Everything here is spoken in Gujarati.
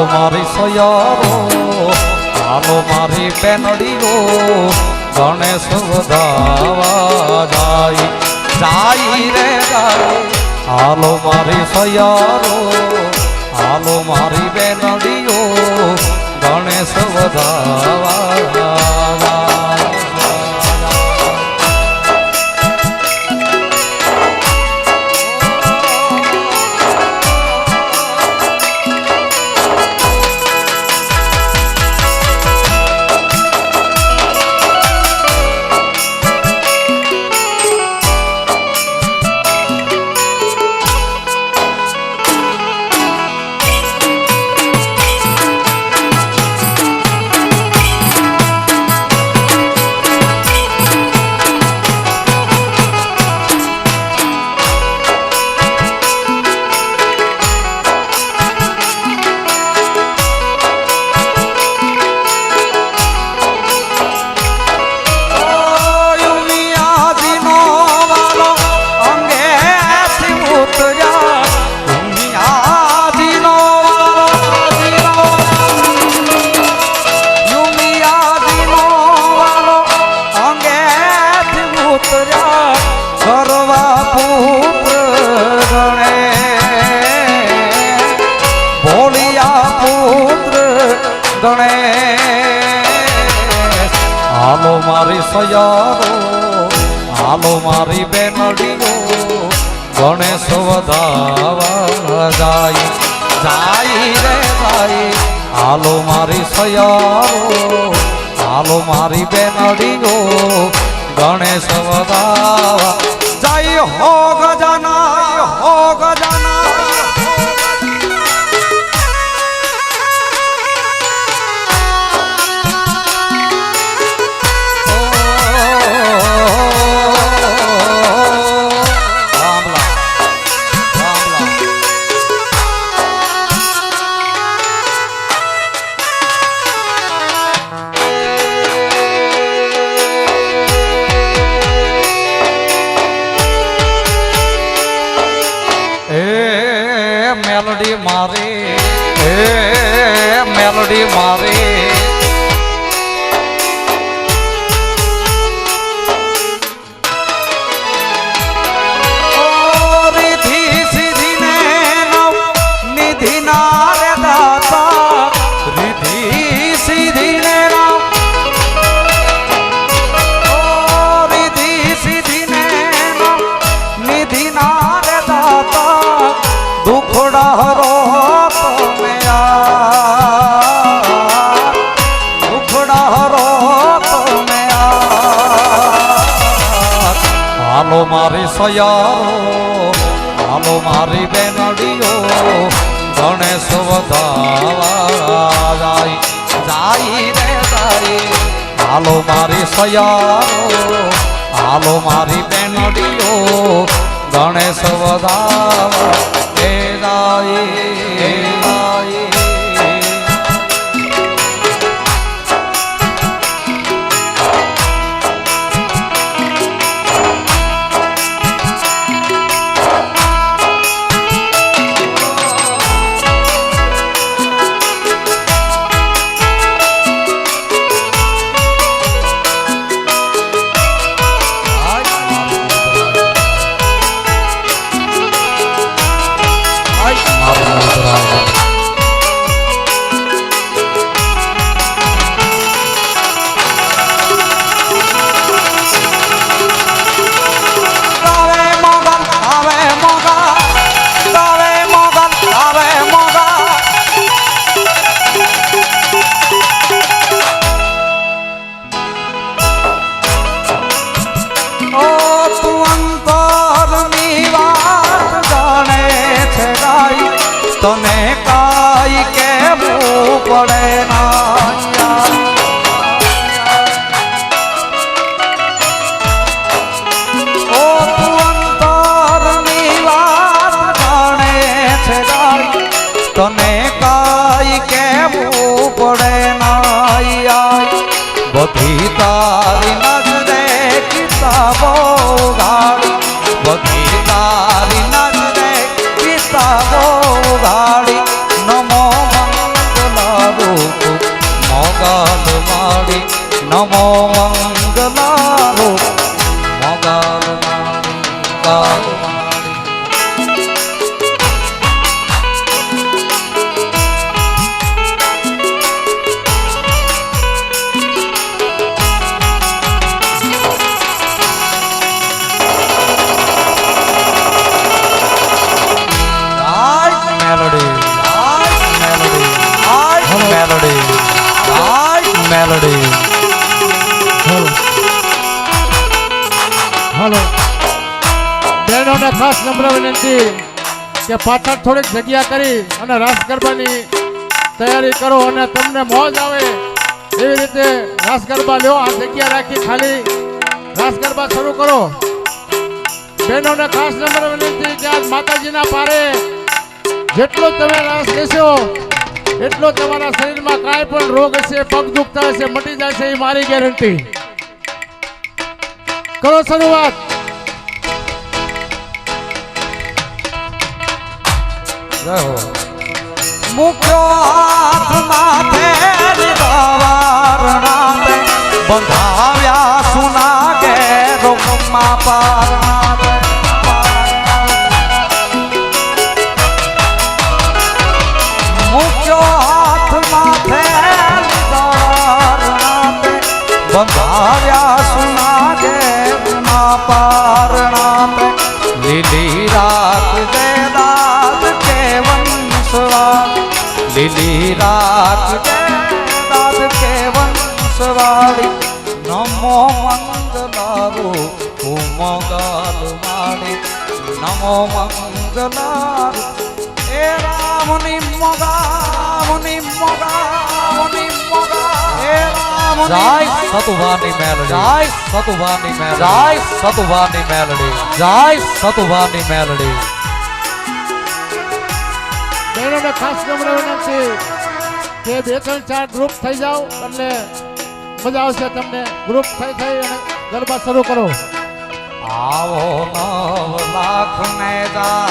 મારી સયારો હાલો મારી બેનડીઓ ગણેશ વધાવા જાય રે જાય હાલો મારી સયારો હાલો મારી બેનડીઓ ગણેશ વધાવા જાય હાલો મારી સયારો હાલો મારી બેનડીઓ ગણેશ વધાવા જાય રે જાય હાલો મારી સયારો હાલો મારી બેનડીઓ ગણેશ વધાવા જાય હો ગજાના મેલડી મારે મેલડી મારે રીધિ સીધી ને નિધિ ના રે દાતા રીધિ સીધી ને રીધિ સીધી ને નિધિ ના રે દાતા દુખડા હરો તમે દુખડા હરો તમે હાલો મારી સયારો હાલો મારી બેનડીઓ ગણેશ વધાવા જાય રે જાય હાલો મારી સયારો હાલો મારી બેનડીઓ ગણેશ વધાવા જાય તને કાઈ કેવું પડે ના ઓ તું અંતરની વાત જાણે છે તને કાઈ કેવું પડે ના બધી તારી નજરે કિતાબો ગાડી બધી તારી નજરે કિતાબો ગાડી નમો મંગલ મેલોડી મેલોડી મેલોડી મેલોડી હાલો બહેનોને ખાસ નમ્ર વિનંતી કે પાછળ થોડીક જગ્યા કરી અને રાસ ગરબાની તૈયારી કરો અને તમને મોજ આવે એવી રીતે રાસ ગરબા લ્યો. આ જગ્યા રાખી ખાલી રાસ ગરબા શરૂ કરો. બહેનોને ખાસ નમ્ર વિનંતી કે આજ માતાજીના પારે જેટલો તમે રાસ લેશો એટલો તમારા શરીરમાં કાંઈ પણ રોગ હશે, પગ દુખતા હશે, મટી જશે એ મારી ગેરંટી. કરો શરૂઆત. મુખ્યો હાથ માથે વારણાતે બંધાવ્યા સુના ઘેરોમાં પારણાતે મુખ્યો હાથ માથે વારણાતે બંધાવ્યા સુના ઘેરોમાં પારણાતે લીલી રાત દે દાદ કે વંશવાળ લીલી રાત દે દાદ કે વંશવાળી નમો મંગલારો ઉમગાલ માળી નમો મંગલારો એ રામની મોગામની મોગામની મોગા એ રામની જય સતુવાની મેલડી જય સતુવાની મેલડી જય સતુવાની મેલડી જય સતુવાની મેલડી. બહેનોને ખાસ નમ્ર વિનંતી કે 2-3-4 ગ્રુપ થઈ જાઓ એટલે મજા આવશે તમને. ગ્રુપ થઈ અને ગરબા શરૂ કરો. આવો 9 લાખ ને જા